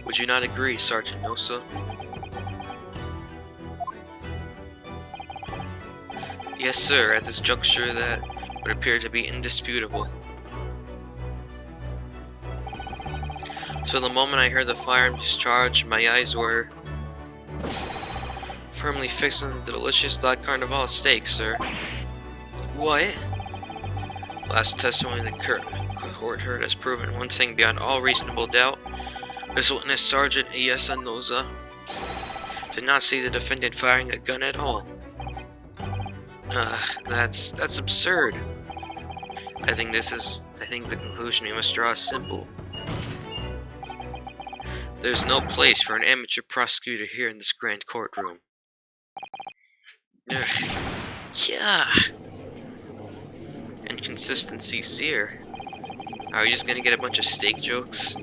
Would you not agree, Sergeant Nosa? Yes, sir. At this juncture, that would appear to be indisputable. So the moment I heard the firearm discharge, my eyes were firmly fixed on the delicious La Carnival steak, sir. What? Last testimony the court heard has proven one thing beyond all reasonable doubt. This witness, Sergeant Ayesa Noza, did not see the defendant firing a gun at all. That's absurd. I think the conclusion we must draw is simple. There's no place for an amateur prosecutor here in this grand courtroom. Yeah. Inconsistencies here. Are we just gonna get a bunch of steak jokes?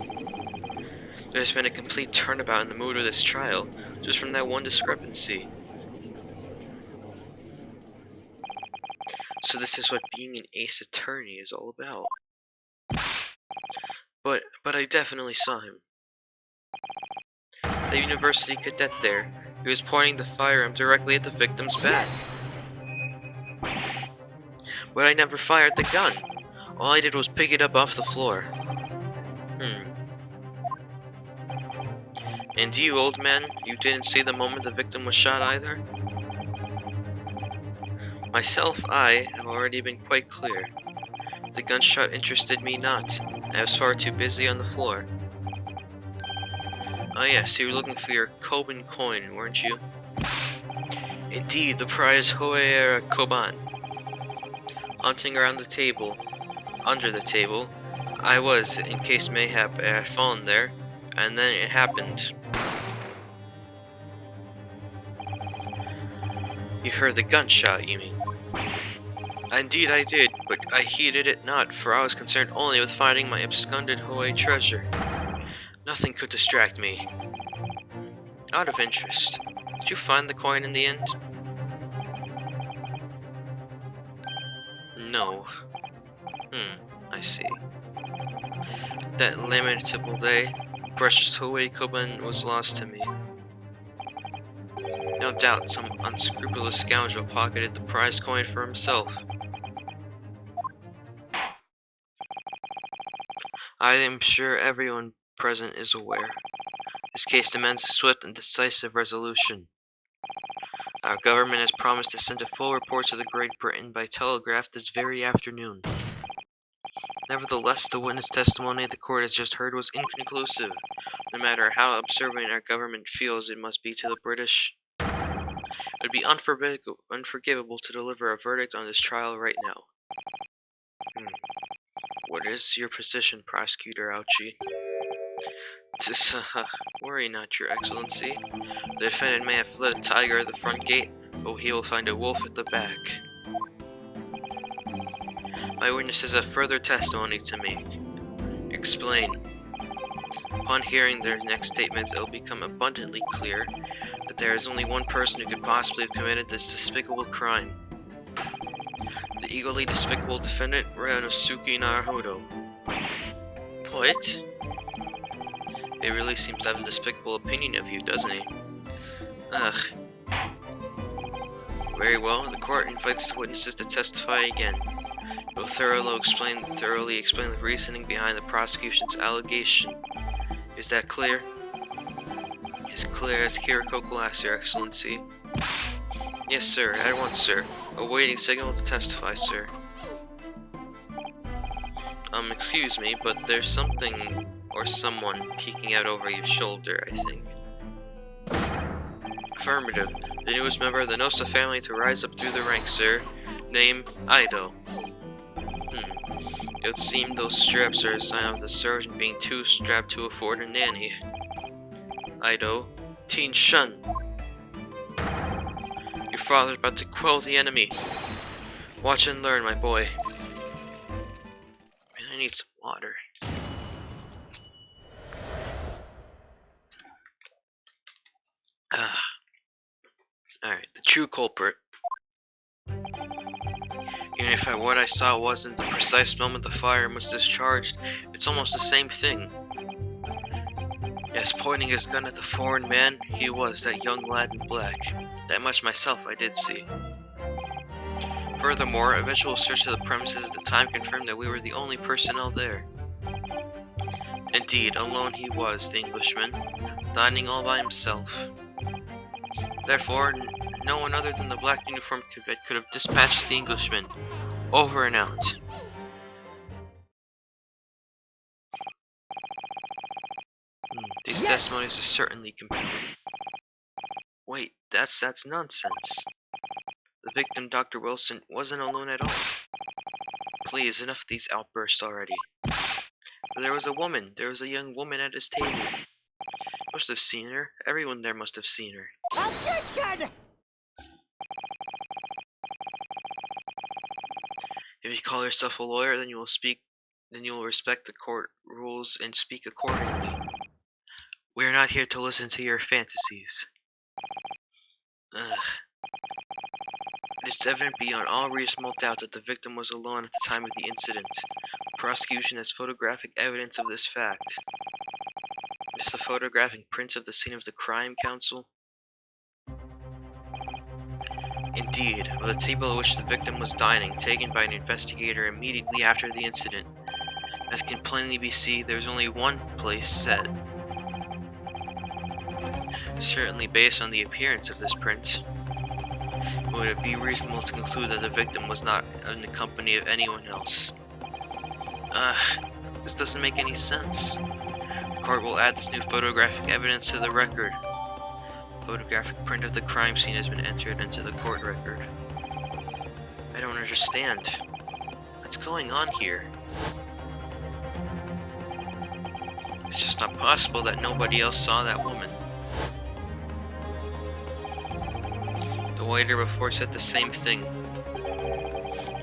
There's been a complete turnabout in the mood of this trial, just from that one discrepancy. So this is what being an ace attorney is all about. But I definitely saw him. The university cadet there. He was pointing the firearm directly at the victim's back. Yes! But I never fired the gun. All I did was pick it up off the floor. And you, old man, you didn't see the moment the victim was shot either? Myself, I have already been quite clear. The gunshot interested me not. I was far too busy on the floor. Oh yes, you were looking for your Koban coin, weren't you? Indeed, the prize Hoera Koban. Hunting around the table, under the table, I was, in case mayhap I had fallen there, and then it happened. You heard the gunshot, you mean? Indeed I did, but I heeded it not, for I was concerned only with finding my absconded Hoei treasure. Nothing could distract me. Out of interest, did you find the coin in the end? No. I see. That lamentable day, precious Hoei Koban was lost to me. No doubt some unscrupulous scoundrel pocketed the prize coin for himself. I am sure everyone present is aware. This case demands a swift and decisive resolution. Our government has promised to send a full report to the Great Britain by telegraph this very afternoon. Nevertheless, the witness testimony the court has just heard was inconclusive. No matter how observant our government feels it must be to the British, it would be unforgivable to deliver a verdict on this trial right now. What is your position, Prosecutor Ouchie? Worry not, Your Excellency. The defendant may have fled a tiger at the front gate, but he will find a wolf at the back. My witnesses have further testimony to make. Explain. Upon hearing their next statements, it will become abundantly clear that there is only one person who could possibly have committed this despicable crime. The equally despicable defendant, Ryanosuke Naruhodo. What? He really seems to have a despicable opinion of you, doesn't he? Ugh. Very well, the court invites the witnesses to testify again. It will thoroughly explain the reasoning behind the prosecution's allegation. Is that clear? As clear as Kiriko glass, Your Excellency. Yes, sir. At once, sir. Awaiting signal to testify, sir. Excuse me, but there's something or someone peeking out over your shoulder, I think. Affirmative. The newest member of the Nosa family to rise up through the ranks, sir. Name, Ido. It would seem those straps are a sign of the sergeant being too strapped to afford a nanny. Ido, Teen Shun. Your father's about to quell the enemy. Watch and learn, my boy. Man, I need some water. Alright, the true culprit. Even if what I saw wasn't the precise moment the firearm was discharged, it's almost the same thing. Yes, pointing his gun at the foreign man, he was that young lad in black. That much myself I did see. Furthermore, a visual search of the premises at the time confirmed that we were the only personnel there. Indeed, alone he was, the Englishman, dining all by himself. Therefore, no one other than the black uniformed cadet could have dispatched the Englishman. Over and out. These testimonies are certainly compelling. Wait, that's nonsense. The victim, Dr. Wilson, wasn't alone at all. Please, enough of these outbursts already. There was a young woman at his table. Must have seen her. Everyone there must have seen her. Objection! If you call yourself a lawyer, then you will respect the court rules and speak accordingly. We are not here to listen to your fantasies. Ugh. It is evident beyond all reasonable doubt that the victim was alone at the time of the incident. The prosecution has photographic evidence of this fact. Is the photographic prints of the scene of the crime, counsel? Indeed, of the table at which the victim was dining, taken by an investigator immediately after the incident. As can plainly be seen, there was only one place set. Certainly based on the appearance of this print, would it be reasonable to conclude that the victim was not in the company of anyone else? This doesn't make any sense. The court will add this new photographic evidence to the record. The photographic print of the crime scene has been entered into the court record. I don't understand. What's going on here? It's just not possible that nobody else saw that woman. The waiter before said the same thing.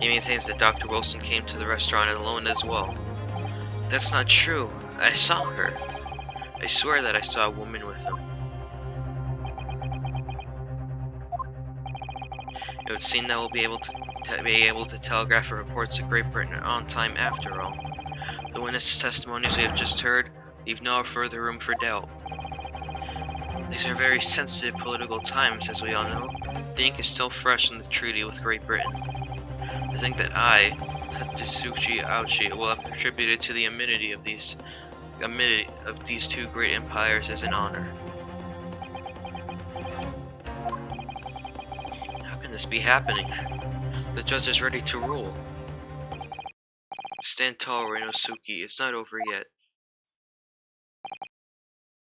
He maintains that Dr. Wilson came to the restaurant alone as well. That's not true. I saw her. I swear that I saw a woman with him. It would seem that we'll be able to telegraph a report to Great Britain on time after all. The witness testimonies we have just heard leave no further room for doubt. These are very sensitive political times, as we all know. The ink is still fresh in the treaty with Great Britain. To think that I, Tatsuchi Aochi will have contributed to the amity of these two great empires as an honor. How can this be happening? The judge is ready to rule. Stand tall, Reinosuke. It's not over yet.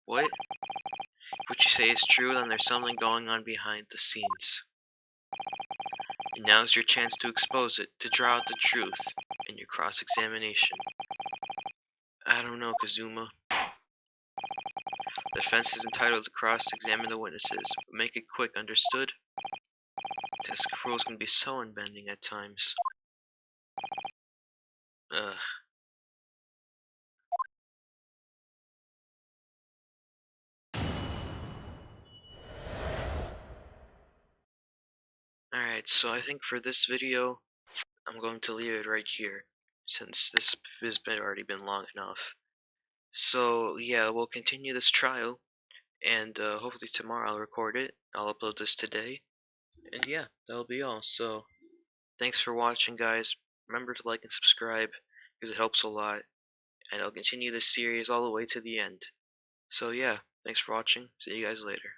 What? If what you say is true, then there's something going on behind the scenes. And now's your chance to expose it, to draw out the truth in your cross-examination. I don't know, Kazuma. The defense is entitled to cross-examine the witnesses, but make it quick, understood? Test rules can be so unbending at times. Ugh. Alright, so I think for this video, I'm going to leave it right here, since this has already been long enough. So yeah, we'll continue this trial, and hopefully tomorrow I'll record it. I'll upload this today, and yeah, that'll be all. So thanks for watching, guys. Remember to like and subscribe, because it helps a lot, and I'll continue this series all the way to the end. So yeah, thanks for watching. See you guys later.